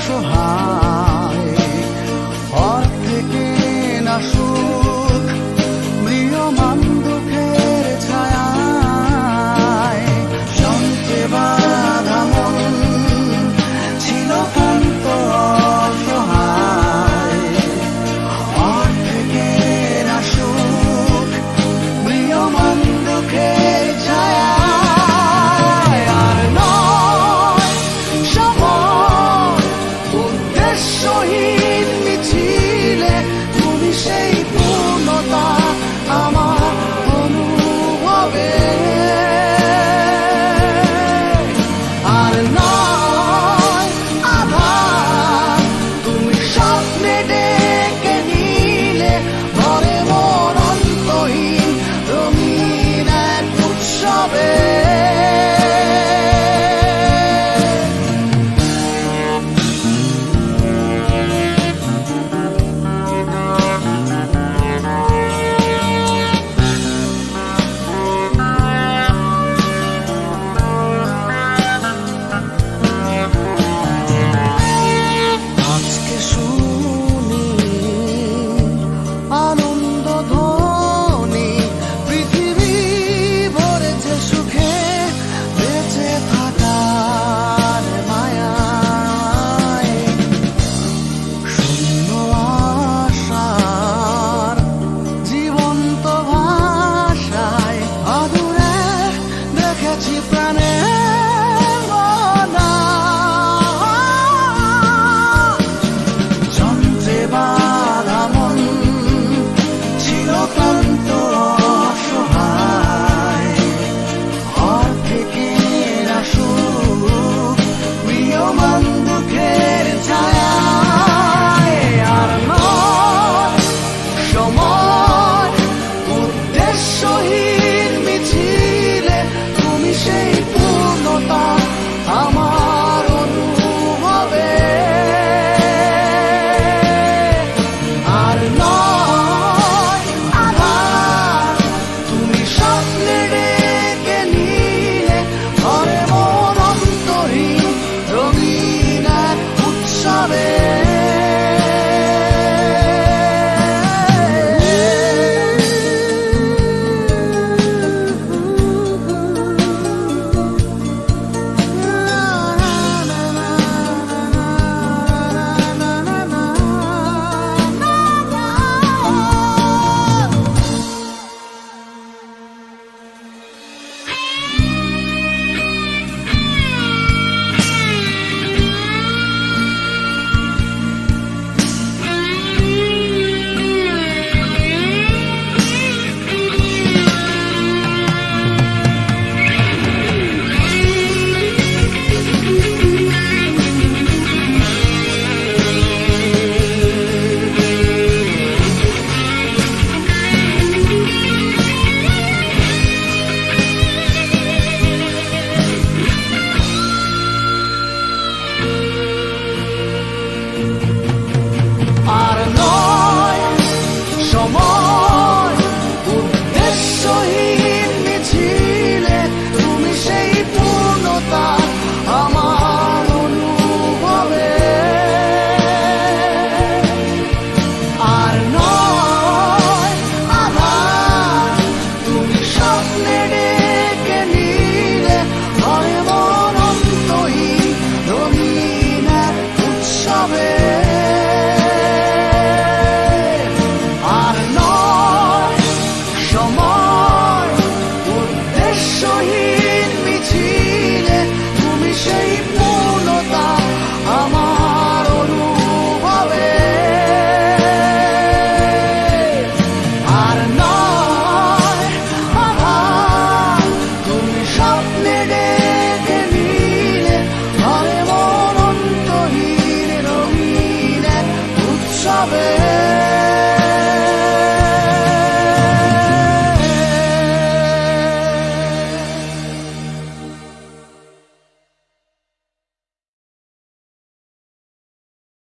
অসহায় অর্ধেকে না সুখ ম্রিয়মান দুঃখের ছায়ায় যন্ত্রে বাঁধা মন ছিল ক্লান্ত অসহায় অর্ধেকে না সুখ ম্রিয়মান দুঃখের ছায়ায় আর নয় সময় উদ্দেশ্যহীন মিছিলে তুমি সেই পূর্ণতা আমার অনুভবে আর নয় আধার তুমি স্বপ্নে ডেকে নিলে ভরে মন অন্তহীন রঙিন এক উৎসবে আজকে শুনি আনন্দ ধ্বনি পৃথিবী ভরেছে সুখে বেঁচে থাকার মায়ায় শূন্য আশার জীবন্ত ভাষায় আদুরে দেখেছি প্রাণের মনা যন্ত্রে বাঁধা মন ছিল ক্লান্ত অসহায় অর্ধেকে না সুখ ম্রিয়মান দুঃখের ছায়ায় আর নয় সময় উদ্দেশ্যহীন মিছিলে তুমি সেই পূর্ণতা আমার অনুভবে আর নয় আধার তুমি স্বপ্নে ডেকে নিলে ঘরে মন অন্তহীন রঙিন এক উৎসবে আর নয় সময় উদ্দেশ্যহীন মিছিলে তুমি সেই পূর্ণতা আমার অনুভবে আর নয় আধার তুমি স্বপ্নে ডেকে নিলে ভরে মন অন্তহীন রঙিন এক উৎসবে আর নয় সময় উদ্দেশ্যহীন মিছিলে তুমি সেই পূর্ণতা আমার অনুভবে আর নয় আধার তুমি স্বপ্নে ডেকে নিলে ঘরে মন অন্তহীন রঙিন এক উৎসবে